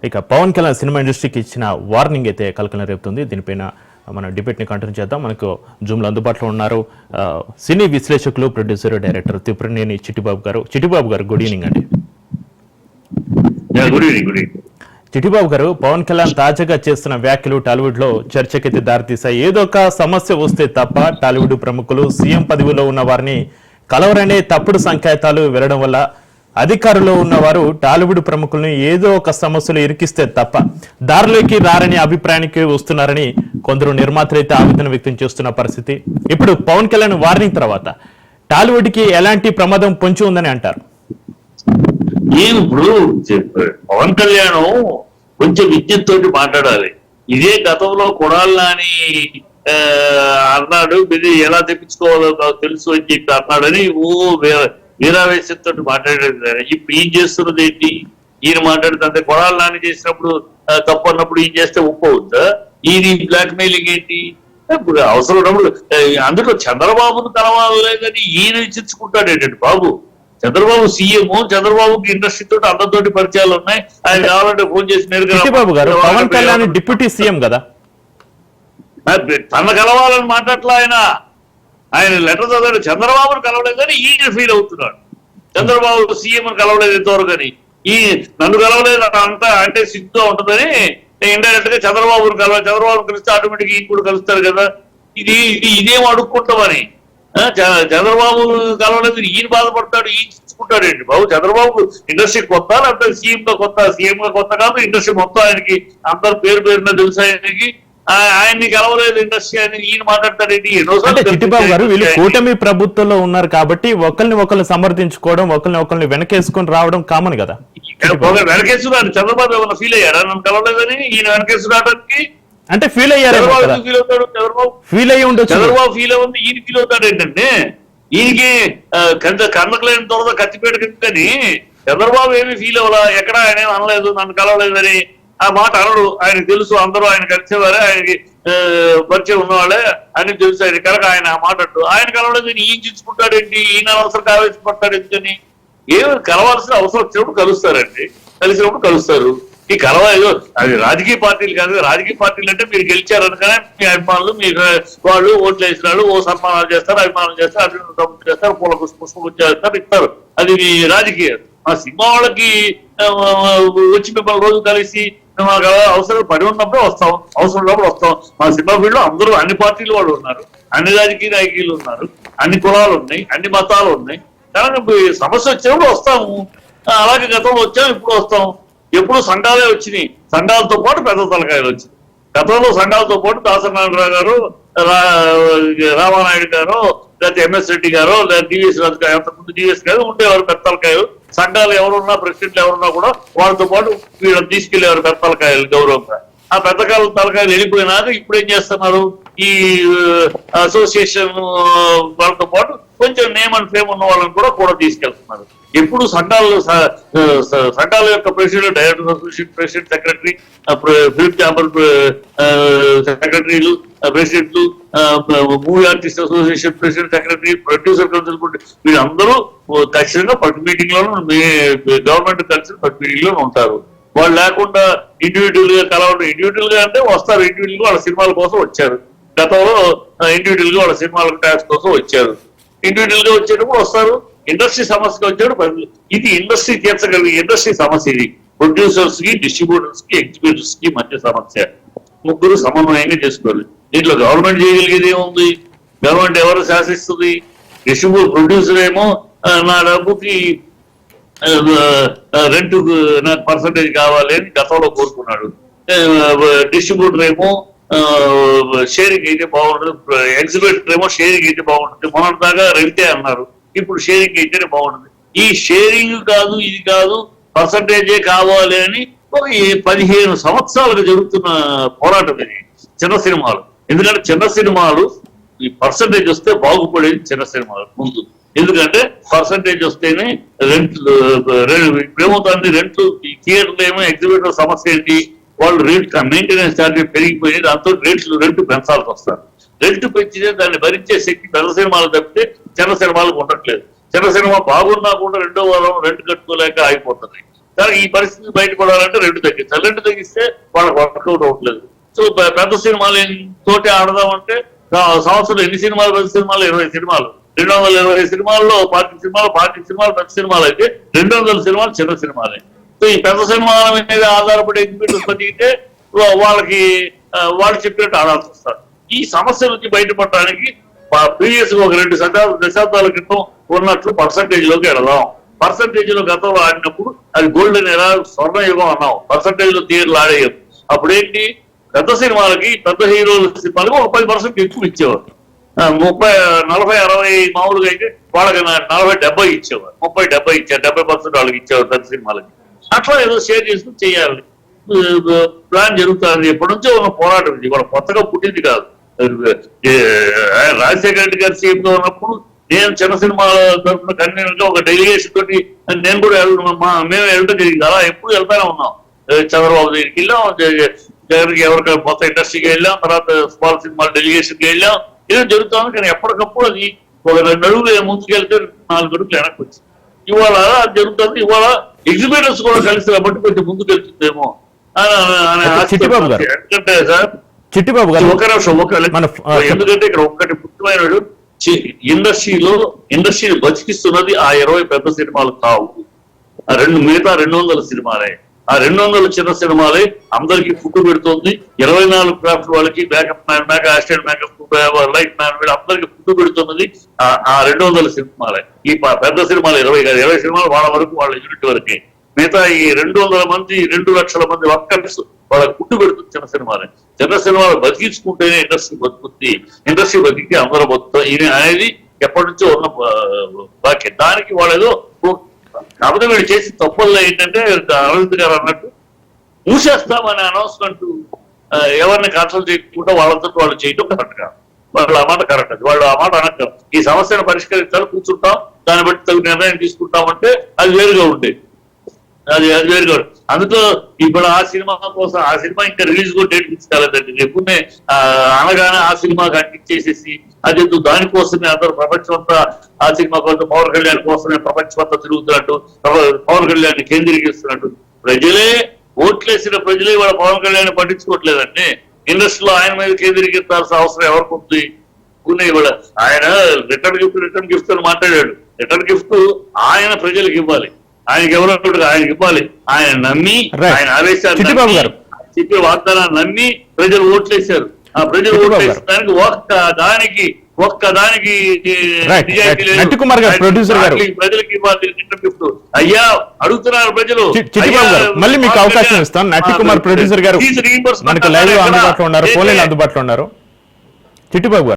ఇక పవన్ కళ్యాణ్ సినిమా ఇండస్ట్రీకి ఇచ్చిన వార్నింగ్ అయితే కలకలం రేపుతుంది. దీనిపైన మన డిబేట్ని కంటిన్యూ చేద్దాం. మనకు జూమ్లో అందుబాటులో ఉన్నారు సినీ విశ్లేషకులు, ప్రొడ్యూసర్, డైరెక్టర్ తిప్పినేని చిట్టిబాబు గారు. చిట్టిబాబు గారు, గుడ్ ఈవినింగ్ అండి. చిట్టిబాబు గారు, పవన్ కళ్యాణ్ తాజాగా చేస్తున్న వ్యాఖ్యలు టాలీవుడ్ లో చర్చకైతే దారితీశాయి. ఏదో ఒక సమస్య వస్తే తప్ప టాలీవుడ్ ప్రముఖులు సీఎం పదవిలో ఉన్న వారిని కలవరనే తప్పుడు సంకేతాలు వెళ్లడం వల్ల అధికారంలో ఉన్నవారు టాలీవుడ్ ప్రముఖుల్ని ఏదో ఒక సమస్యలు ఇరికిస్తే తప్ప దారిలోకి రారని అభిప్రాయానికి వస్తున్నారని కొందరు నిర్మాతలు అయితే ఆవేదన వ్యక్తం చేస్తున్న పరిస్థితి. ఇప్పుడు పవన్ కళ్యాణ్ వార్నింగ్ తర్వాత టాలీవుడ్ కి ఎలాంటి ప్రమాదం పొంచి ఉందని అంటారు? ఇప్పుడు పవన్ కళ్యాణ్ కొంచెం విద్యుత్ తోటి మాట్లాడాలి. ఇదే గతంలో కొడాలని అన్నాడు, మీరు ఎలా తెప్పించుకోవాలో నాకు తెలుసు అని చెప్పి అన్నాడని వీరావేశంతో మాట్లాడేది. ఇప్పుడు ఈయన చేస్తున్నది ఏంటి? ఈయన మాట్లాడుతుంటే కొడాలి నాని చేసినప్పుడు తప్పు అన్నప్పుడు ఈయన చేస్తే ఒప్పుకోవద్దా? ఈయన బ్లాక్ మెయిలింగ్ ఏంటి? అవసరం ఉన్నప్పుడు అందులో చంద్రబాబును కలవాలేదని ఈయన ఇచ్చించుకుంటాడు ఏంటంటే బాబు. చంద్రబాబు సీఎం, చంద్రబాబుకి ఇండస్ట్రీ తోటి అందరితోటి పరిచయాలు ఉన్నాయి. ఆయన కావాలంటే ఫోన్ చేసి నేరుగా పవన్ కళ్యాణ్ డిప్యూటీ సీఎం కదా, తన కలవాలని మాట్లాడలా ఆయన లెటర్ చదివాడు. చంద్రబాబును కలవలేదని ఈయన ఫీల్ అవుతున్నాడు. చంద్రబాబు సీఎం కలవలేదు ఇంతవరకు అని, ఈ నన్ను కలవలేదు అంతా అంటే సిగ్గుగా ఉంటుందని ఇండైరెక్ట్ గా చంద్రబాబును కలిస్తే ఆటోమేటిక్ ఈయన కూడా కలుస్తారు కదా. ఇదేం అడుక్కుంటామని చంద్రబాబు కలవలేదు ఈయన బాధపడతాడు, ఈయన చూసుకుంటాడు ఏంటి బాబు? చంద్రబాబు ఇండస్ట్రీ కొత్త, లేకపోతే సీఎం గా కొత్త కాదు. ఇండస్ట్రీ మొత్తం ఆయనకి అందరు పేరున తెలుసు. ఆయనకి ఆయన్ని కలవలేదు ఇండస్ట్రీ అని ఈయన మాట్లాడతాడేంటి? చిట్టిబాబు గారు, వీళ్ళు కూటమి ప్రభుత్వంలో ఉన్నారు కాబట్టి ఒకరిని సమర్థించుకోవడం, ఒకరిని వెనకేసుకొని రావడం కామన్ కదా. వెనకేసుకున్నాడు. చంద్రబాబు ఏమన్నా ఫీల్ అయ్యాడా నన్ను కలవలేదని? ఈయన వెనకేసుకురావడానికి అంటే ఫీల్ అయ్యారు. ఫీల్ అవుతాడు ఫీల్ అయ్యి ఉండొచ్చు. చంద్రబాబు ఫీల్ అవుతుంది, ఈయన ఫీల్ అవుతాడు ఏంటంటే ఈయనకి కన్నకలేని త్వరగా కత్తిపేట కానీ చంద్రబాబు ఏమి ఫీల్ అవ్వాలా? ఎక్కడ ఆయన ఏమి అనలేదు నన్ను కలవలేదని. ఆ మాట అనడు. ఆయనకు తెలుసు, అందరూ ఆయన కలిసేవారే, ఆయనకి పరిచయం ఉన్నవాళ్ళే అని తెలుసు. ఆయన కనుక ఆయన ఆ మాట ఆయన కలవలేదు ఈయన చించుకుంటాడేంటి? ఈయన అవసరం ఆవేశపడతాడు ఎందుకని? ఏమి కలవాల్సిన అవసరం వచ్చినప్పుడు కలుస్తారండి, కలిసినప్పుడు కలుస్తారు. ఈ కలవ అది రాజకీయ పార్టీలు కాదు. రాజకీయ పార్టీలు అంటే మీరు గెలిచారనుకనే మీ అభిమానులు, మీ వాళ్ళు ఓట్లు వేసిన వాళ్ళు ఓ సన్మానాలు చేస్తారు, అభిమానం చేస్తారు, అభివృద్ధి చేస్తారు, పూల పుష్పం చేస్తారు, ఇస్తారు. అది మీ రాజకీయం. మా సినిమా వాళ్ళకి వచ్చి మిమ్మల్ని రోజు కలిసి మాకు అవసరం పడి ఉన్నప్పుడు వస్తాం, అవసరం ఉన్నప్పుడు వస్తాం. మా సినిమా ఫీల్డ్ అందరూ అన్ని పార్టీలు వాళ్ళు ఉన్నారు, అన్ని రాజకీయ నాయకులు ఉన్నారు, అన్ని కులాలు ఉన్నాయి, అన్ని మతాలు ఉన్నాయి. కానీ సమస్య వచ్చినప్పుడు వస్తాము. అలాగే గతంలో వచ్చాము, ఇప్పుడు వస్తాం. ఎప్పుడు సంఘాలే వచ్చినాయి. సంఘాలతో పాటు పెద్ద తలకాయలు వచ్చినాయి. గతంలో సంఘాలతో పాటు దాసనారాయణరావు గారు, రామానాయుడు గారు, లేకపోతే ఎంఎస్ రెడ్డి గారు, లేదా డివిఎస్ రాజు గారు, అంతకుముందు డివిఎస్ గారు ఉండేవారు పెద్ద తలకాయలు. సంఘాలు ఎవరున్నా, ప్రెసిడెంట్లు ఎవరున్నా కూడా వాళ్ళతో పాటు వీళ్ళని తీసుకెళ్లేవారు పెద్ద తలకాయలు గౌరవంగా. ఆ పెద్ద తలకాయలు వెళ్ళిపోయినాక ఇప్పుడు ఏం చేస్తున్నారు? ఈ అసోసియేషన్ వాళ్ళతో పాటు కొంచెం నేమ్ అండ్ ఫేమ్ ఉన్న వాళ్ళని కూడా తీసుకెళ్తున్నారు. ఎప్పుడు సంఘాల యొక్క president, director association president, secretary, film chamber సెక్రటరీలు, ప్రెసిడెంట్లు, movie artist association president, secretary, producer council, వీళ్ళందరూ ఖచ్చితంగా ప్రతి మీటింగ్ లోనూ గవర్నమెంట్ కలిసి ప్రతి మీటింగ్ లోనూ ఉంటారు. వాళ్ళు లేకుండా ఇండివిజువల్ గా కలవడం. ఇండివిజువల్ గా అంటే వస్తారు, ఇండివిజువల్ గా వాళ్ళ సినిమాల కోసం వచ్చారు. గతంలో ఇండివిజువల్ గా వాళ్ళ సినిమాల ట్యాక్స్ కోసం వచ్చారు. ఇండివిజువల్ గా వచ్చేటప్పుడు వస్తారు. ఇండస్ట్రీ సమస్యగా వచ్చాడు. ఇది ఇండస్ట్రీ తీర్చగలిగే ఇండస్ట్రీ సమస్య. ఇది ప్రొడ్యూసర్స్ కి, డిస్ట్రిబ్యూటర్స్ కి, ఎగ్జిబ్యూటర్స్ కి మధ్య సమస్య. ముగ్గురు సమన్వయంగా చేసుకోవాలి. దీంట్లో గవర్నమెంట్ చేయగలిగేది ఏముంది? గవర్నమెంట్ ఎవరు శాసిస్తుంది? ప్రొడ్యూసర్ ఏమో నా డబ్బుకి రెంట్ నాకు పర్సంటేజ్ కావాలి అని గతంలో కోరుకున్నాడు. డిస్ట్రిబ్యూటర్ ఏమో షేరింగ్ అయితే బాగుంటుంది, ఎగ్జిబ్యూటర్ ఏమో షేరింగ్ అయితే బాగుంటుంది. మొన్నటి దాకా రెంటే అన్నారు, ఇప్పుడు షేరింగ్ అయితేనే బాగుంటుంది. ఈ షేరింగ్ కాదు, ఇది కాదు, పర్సంటేజే కావాలి అని 15 సంవత్సరాలుగా జరుగుతున్న పోరాటం ఇది చిన్న సినిమాలు. ఎందుకంటే చిన్న సినిమాలు ఈ పర్సంటేజ్ వస్తే బాగుపడేది చిన్న సినిమాలు ముందు. ఎందుకంటే పర్సంటేజ్ వస్తేనే రెంట్లు. ఇప్పుడేమవుతుంది, రెంట్లు థియేటర్లు ఏమో ఎగ్జిబిటర్ సమస్య ఏంటి? వాళ్ళు రేట్ మెయింటెనెన్స్ ఛార్జ్ పెరిగిపోయి దాంతో రెంట్ పెంచాల్సి వస్తారు. రెంట్ పెంచితే దాన్ని భరించే శక్తి పెద్ద సినిమాలు తప్పితే చిన్న సినిమాలకు ఉండట్లేదు. చిన్న సినిమా బాగున్నా కూడా రెండో వారం రెంట్ కట్టుకోలేక ఆగిపోతుంది. సరే ఈ పరిస్థితి బయటపడాలంటే 2 తగ్గించాలి. 2 తగ్గిస్తే వాళ్ళకి వర్కౌట్ అవ్వట్లేదు. సో పెద్ద సినిమాలు తోటి ఆడదామంటే సంవత్సరం ఎన్ని సినిమాలు? 10 సినిమాలు, 20 సినిమాలు, 220 సినిమాల్లో 25 సినిమాలు, 25 సినిమాలు పెద్ద సినిమాలు అయితే 200 సినిమాలు చిన్న సినిమాలే. సో ఈ పెద్ద సినిమాల మీద ఆధారపడి ఎగ్జిబిటర్స్ బతికితే వాళ్ళకి వాళ్ళు చెప్పినట్టు ఆడాల్సి వస్తారు. ఈ సమస్య నుంచి బయటపడడానికి ప్రీవియస్ ఒక 2 దశాబ్దాల క్రితం ఉన్నట్లు పర్సంటేజ్ లోకి వెళదాం. పర్సంటేజ్ లో గతంలో ఆడినప్పుడు అది గోల్డెన్ ఎరా, స్వర్ణ యుగం అన్నాం. పర్సంటేజ్ లో థియేటర్లు ఆడేయదు. అప్పుడేంటి, పెద్ద సినిమాలకి, పెద్ద హీరోల సినిమాలకి ఒక 10% ఎక్కువ ఇచ్చేవారు. 30, 40, 60 మామూలుగా అయితే వాళ్ళకి 40, 70 ఇచ్చేవారు. 30, 70 ఇచ్చారు. 70% వాళ్ళకి ఇచ్చేవారు పెద్ద సినిమాలకి. అట్లా ఏదో షేర్ చేసుకుని చేయాలి. ప్లాన్ జరుగుతుంది. ఎప్పటి నుంచో ఉన్న పోరాటం ఇది, ఇవాళ కొత్తగా పుట్టింది కాదు. రాజశేఖర రెడ్డి గారు సీఎం గా ఉన్నప్పుడు నేను చిన్న సినిమాల తరఫున కన్వీనర్ గా ఒక డెలిగేషన్ తోటి నేను కూడా మేము వెళ్ళడం జరిగింది. అలా ఎప్పుడు వెళ్తానే ఉన్నాం. చంద్రబాబు దగ్గరికి వెళ్ళాం, జగన్కి ఎవరికైనా కొత్త ఇండస్ట్రీకి వెళ్ళాం, తర్వాత స్మాల్ సినిమాల డెలిగేషన్కి వెళ్ళాం. ఏదో జరుగుతుంది. కానీ ఎప్పటికప్పుడు అది ఒక 2 అడుగులు ముందుకెళ్తే 4 అడుగులు వెనక్కి వచ్చింది. ఇవాళ అది జరుగుతుంది. ఇవాళ ఎగ్జిబిటర్స్ కూడా కలిసి కాబట్టి కొంచెం ముందుకు వెళ్తుందేమో ఎందుకంటే సార్ చిట్టిబాబు గారు ఒక నిమిషం ఎందుకంటే ఇక్కడ ఒక్కటి ముఖ్యమైన ఇండస్ట్రీని బతికిస్తున్నది ఆ 20 పెద్ద సినిమాలు కావు. మిగతా 200 సినిమాలే. ఆ 200 చిన్న సినిమాలే అందరికి ఫుడ్ పెడుతుంది. 24 క్రాఫ్ట్ వాళ్ళకి, makeup man, assistant makeup, light man, అందరికి ఫుడ్ పెడుతున్నది ఆ 200 సినిమాలే. ఈ పెద్ద సినిమాలు 20 కాదు, 20 సినిమాలు వాళ్ళ వరకు, వాళ్ళ యూనిట్ వరకే. మిగతా ఈ 200 మంది, 2 లక్షల మంది వర్కర్స్ వాళ్ళకి ఫుడ్ పెడుతుంది చిన్న సినిమాలే. చిన్న సినిమాలు బతికించుకుంటేనే ఇండస్ట్రీ బతుకుతుంది. ఇండస్ట్రీ బతికి అందరూ బతుకుతాం ఇది అనేది ఎప్పటి నుంచో ఉన్న వాక్యం. దానికి వాళ్ళు ఏదో కాకపోతే వీళ్ళు చేసి తప్పుల్లో ఏంటంటే అరవింద్ గారు అన్నట్టు మూసేస్తామనే అనౌన్స్మెంట్ ఎవరిని కన్సల్ట్ చేయకుండా వాళ్ళతో వాళ్ళు చేయటం కరెక్ట్ కాదు. వాళ్ళు ఆ మాట కరెక్ట్. అది వాళ్ళు ఆ మాట అనక్కం. ఈ సమస్యను పరిష్కరించాలి, కూర్చుంటాం, దాన్ని బట్టి తగు నిర్ణయం తీసుకుంటామంటే అది వేరుగా ఉండేది. అది వేరుగా అందులో ఇప్పుడు ఆ సినిమా కోసం ఆ సినిమా ఇంకా రిలీజ్ కూడా డేట్ ఫిక్స్ కాలేదండి. ఎప్పుడే అనగానే ఆ సినిమాకి అంటించేసేసి అది దానికోసమే అందరూ ప్రపంచం అంతా ఆ సినిమా కోసం, పవన్ కళ్యాణ్ కోసమే ప్రపంచం అంతా తిరుగుతున్నట్టు, పవన్ కళ్యాణ్ కేంద్రీకరిస్తున్నట్టు. ప్రజలే ఓట్లేసిన ప్రజలే వాళ్ళ పవన్ కళ్యాణ్ పట్టించుకోవట్లేదండి. ఇండస్ట్రీలో ఆయన మీద కేంద్రీకరించాల్సిన అవసరం ఎవరికి ఉంది? ఇవాళ ఆయన రిటర్న్ గిఫ్ట్ అని మాట్లాడాడు. రిటర్న్ గిఫ్ట్ ఆయన ప్రజలకు ఇవ్వాలి. ఆయనకి ఎవరో ఆయనకి ఇవ్వాలి. ఆయన నమ్మి, ఆయన ఆవేశాలు చెప్పే వాగ్దానాన్ని నమ్మి ప్రజలు ఓట్లేశారు. ఆ ప్రజలు ఓట్లేసడానికి ఒక్కదానికి ప్రజలకు ఇవ్వాలి రిటర్న్ గిఫ్ట్. అయ్యా అడుగుతున్నారు ప్రజలు. మళ్ళీ మీకు అవకాశం ఇస్తాను. నట్టికుమార్ ప్రొడ్యూసర్ గారు మనకు లైవ్ అందుబాటులో ఉన్నారు, ఫోన్ అందుబాటులో ఉన్నారు. చిట్టిబాబు గారు.